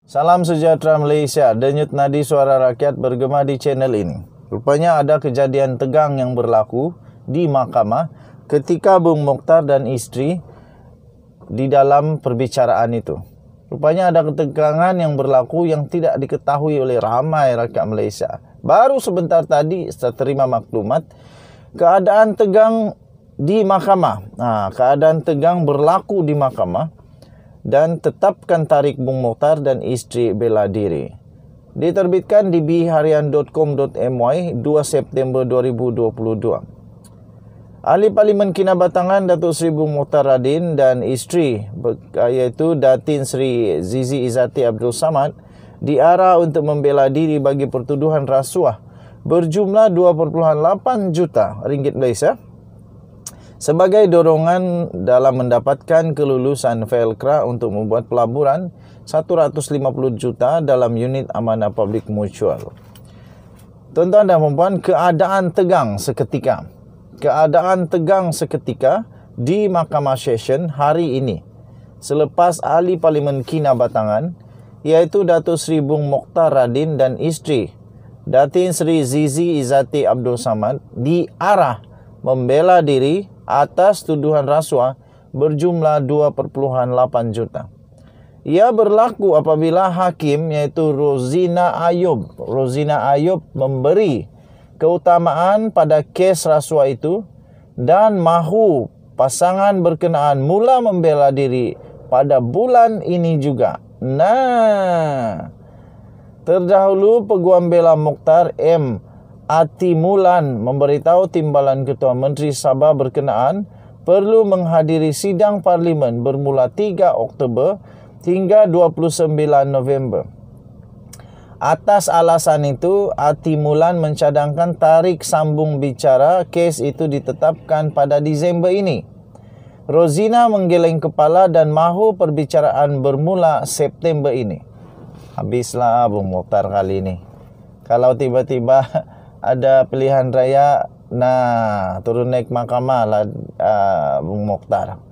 Salam sejahtera Malaysia, denyut nadi suara rakyat bergema di channel ini. Rupanya ada kejadian tegang yang berlaku di mahkamah ketika Bung Mokhtar dan isteri di dalam perbicaraan itu. Rupanya ada ketegangan yang berlaku yang tidak diketahui oleh ramai rakyat Malaysia. Baru sebentar tadi saya terima maklumat keadaan tegang di mahkamah. Keadaan tegang berlaku di mahkamah dan tetapkan tarik Bung Mokhtar dan isteri bela diri. Diterbitkan di biharian.com.my 2 September 2022. Ahli Parlimen Kinabatangan Datuk Seri Bung Mokhtar Radin dan isteri iaitu Datin Seri Zizi Izzati Abdul Samad diarah untuk membela diri bagi pertuduhan rasuah berjumlah 2.8 juta ringgit Malaysia sebagai dorongan dalam mendapatkan kelulusan FELCRA untuk membuat pelaburan 150 juta dalam unit amanah publik mutual. Tuan-tuan dan puan-puan, keadaan tegang seketika. Keadaan tegang seketika di Mahkamah Session hari ini. Selepas Ahli Parlimen Kinabatangan iaitu Datuk Seri Bung Mokhtar Radin dan isteri Datin Seri Zizi Izzati Abdul Samad diarah membela diri atas tuduhan rasuah berjumlah 2.8 juta. Ia berlaku apabila hakim iaitu Rozina Ayub memberi keutamaan pada kes rasuah itu dan mahu pasangan berkenaan mula membela diri pada bulan ini juga. Terdahulu Peguam Bela Mokhtar M. Atimulan memberitahu Timbalan Ketua Menteri Sabah berkenaan perlu menghadiri sidang Parlimen bermula 3 Oktober hingga 29 November. Atas alasan itu, Atimulan mencadangkan tarik sambung bicara kes itu ditetapkan pada Disember ini. Rozina menggeleng kepala dan mahu perbicaraan bermula September ini. Habislah Bung Mokhtar kali ini. Kalau tiba-tiba ada pilihan raya, turun naik mahkamah lah Bung Mokhtar.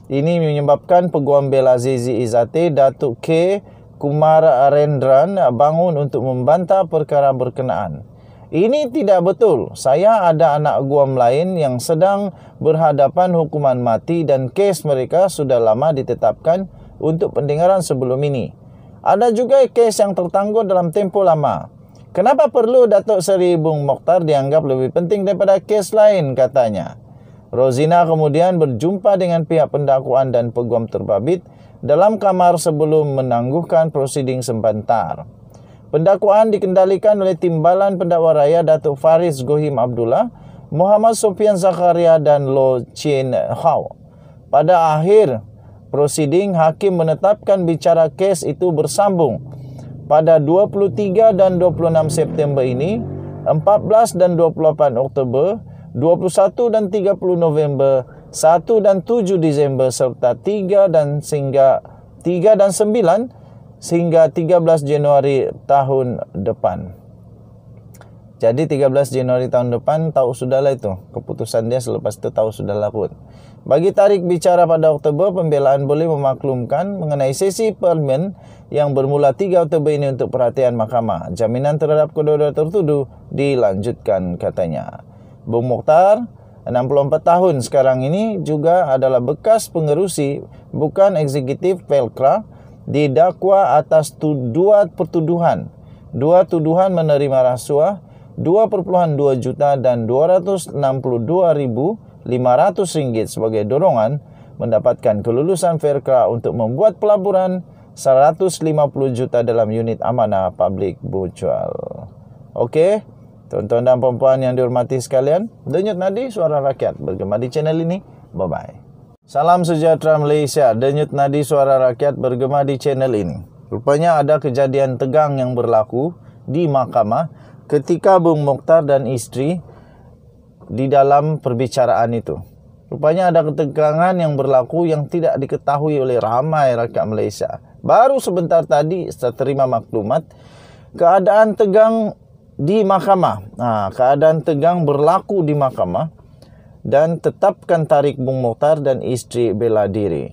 Ini menyebabkan Peguam Bela Zizi Izzati, Datuk K. Kumar Arendran bangun untuk membantah perkara berkenaan. Ini tidak betul. Saya ada anak guam lain yang sedang berhadapan hukuman mati dan kes mereka sudah lama ditetapkan untuk pendengaran sebelum ini. Ada juga kes yang tertangguh dalam tempoh lama. Kenapa perlu Datuk Seri Bung Mokhtar dianggap lebih penting daripada kes lain, katanya. Rozina kemudian berjumpa dengan pihak pendakwaan dan peguam terbabit dalam kamar sebelum menangguhkan prosiding sebentar. Pendakwaan dikendalikan oleh Timbalan Pendakwa Raya Datuk Faris Gohim Abdullah, Muhammad Sofian Zakaria dan Lo Chin Hao. Pada akhir prosiding, hakim menetapkan bicara kes itu bersambung pada 23 dan 26 September ini, 14 dan 28 Oktober, 21 dan 30 November, 1 dan 7 Disember serta 3 dan 9 sehingga 13 Januari tahun depan. Jadi 13 Januari tahun depan tahu sudahlah itu. Keputusan dia selepas itu tahu sudahlah pun. Bagi tarik bicara pada Oktober, pembelaan boleh memaklumkan mengenai sesi parlimen yang bermula 3 Oktober ini untuk perhatian mahkamah. Jaminan terhadap kedua-dua tertuduh dilanjutkan, katanya. Bung Mokhtar, 64 tahun sekarang ini, juga adalah bekas pengerusi bukan eksekutif FELCRA, didakwa atas dua pertuduhan. Dua tuduhan menerima rasuah 2.2 juta dan 262.500 ringgit sebagai dorongan mendapatkan kelulusan FELCRA untuk membuat pelaburan 150 juta dalam unit amanah publik mutual. Okey, tuan-tuan dan puan-puan yang dihormati sekalian, denyut nadi suara rakyat bergema di channel ini. Bye-bye. Salam sejahtera Malaysia, denyut nadi suara rakyat bergema di channel ini. Rupanya ada kejadian tegang yang berlaku di mahkamah ketika Bung Mokhtar dan isteri di dalam perbicaraan itu. Rupanya ada ketegangan yang berlaku yang tidak diketahui oleh ramai rakyat Malaysia. Baru sebentar tadi saya terima maklumat keadaan tegang di mahkamah. Keadaan tegang berlaku di mahkamah dan tetapkan tarik Bung Mokhtar dan isteri bela diri.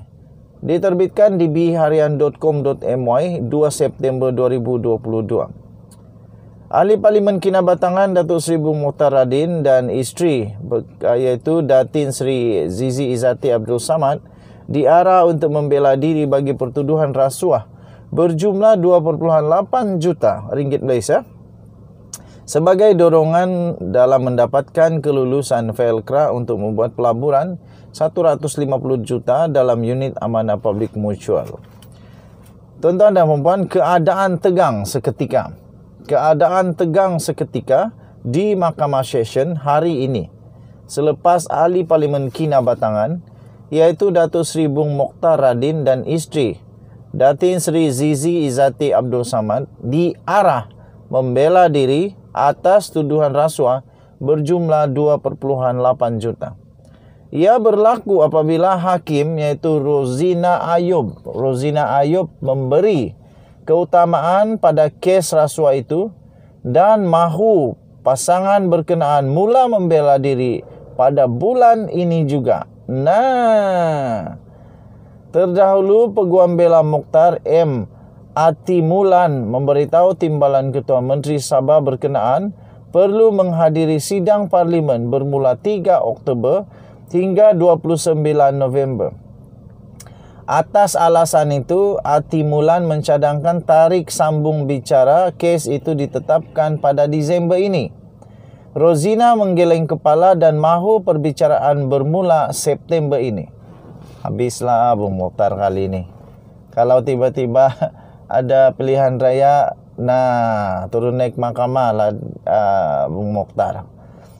Diterbitkan di biharian.com.my 2 September 2022. Ahli Parlimen Kinabatangan Datuk Seri Bung Mokhtar Radin dan isteri iaitu Datin Seri Zizi Izzati Abdul Samad diarah untuk membela diri bagi pertuduhan rasuah berjumlah 2.8 juta ringgit Malaysia sebagai dorongan dalam mendapatkan kelulusan FELCRA untuk membuat pelaburan 150 juta dalam unit amanah public mutual. Tuan-tuan dan puan-puan, keadaan tegang seketika di Mahkamah Session hari ini selepas ahli Parlimen Kinabatangan iaitu Datuk Seri Bung Mokhtar Radin dan isteri Datin Seri Zizi Izzati Abdul Samad diarah membela diri atas tuduhan rasuah berjumlah 2.8 juta. Ia berlaku apabila hakim iaitu Rozina Ayub memberi keutamaan pada kes rasuah itu dan mahu pasangan berkenaan mula membela diri pada bulan ini juga. Terdahulu Peguam Bela Mokhtar M. Atimulan memberitahu Timbalan Ketua Menteri Sabah berkenaan perlu menghadiri sidang Parlimen bermula 3 Oktober hingga 29 November. Atas alasan itu, Atimulan mencadangkan tarik sambung bicara kes itu ditetapkan pada Disember ini. Rozina menggeleng kepala dan mahu perbicaraan bermula September ini. Habislah Bung Mokhtar kali ini. Kalau tiba-tiba ada pilihan raya, turun naik mahkamah lah Bung Mokhtar.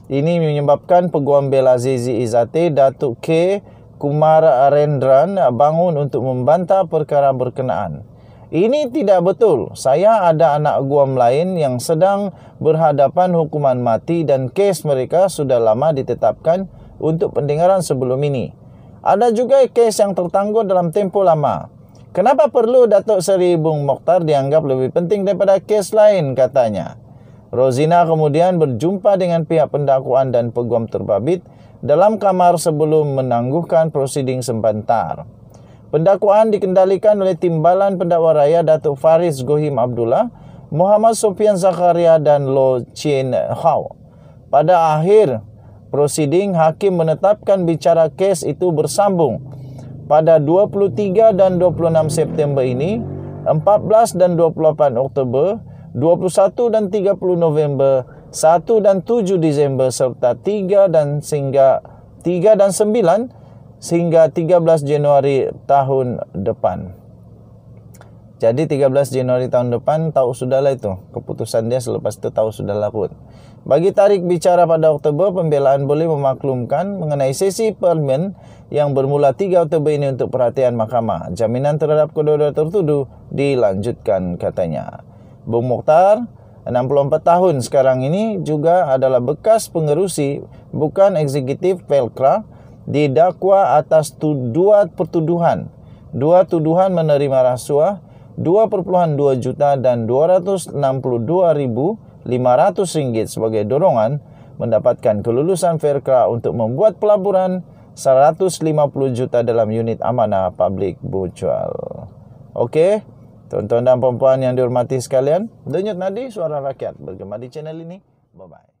Ini menyebabkan Peguam Bela Zizi Izzati Datuk K. Kumar Arendran bangun untuk membantah perkara berkenaan. Ini tidak betul. Saya ada anak guam lain yang sedang berhadapan hukuman mati dan kes mereka sudah lama ditetapkan untuk pendengaran sebelum ini. Ada juga kes yang tertangguh dalam tempoh lama. Kenapa perlu Datuk Seri Bung Mokhtar dianggap lebih penting daripada kes lain, katanya. Rozina kemudian berjumpa dengan pihak pendakwaan dan peguam terbabit dalam kamar sebelum menangguhkan prosiding sebentar. Pendakwaan dikendalikan oleh Timbalan Pendakwa Raya Datuk Faris Gohim Abdullah, Muhammad Sofian Zakaria dan Lo Chin Hao. Pada akhir prosiding, hakim menetapkan bicara kes itu bersambung pada 23 dan 26 September ini, 14 dan 28 Oktober, 21 dan 30 November, 1 dan 7 Disember serta 3 dan 9 sehingga 13 Januari tahun depan. Jadi 13 Januari tahun depan tahu sudahlah itu. Keputusan dia selepas itu tahu sudahlah pun. Bagi tarik bicara pada Oktober, pembelaan boleh memaklumkan mengenai sesi parlimen yang bermula 3 Oktober ini untuk perhatian mahkamah. Jaminan terhadap kedua-dua tertuduh dilanjutkan, katanya. Bung Mokhtar, 64 tahun sekarang ini, juga adalah bekas pengerusi bukan eksekutif FELCRA, didakwa atas dua tuduhan menerima rasuah 2.2 juta dan 262.500 ringgit sebagai dorongan mendapatkan kelulusan FELCRA untuk membuat pelaburan 150 juta dalam unit amanah public mutual. Okey, tuan-tuan dan puan-puan yang dihormati sekalian, Denyut Nadi Suara Rakyat bergema di channel ini. Bye-bye.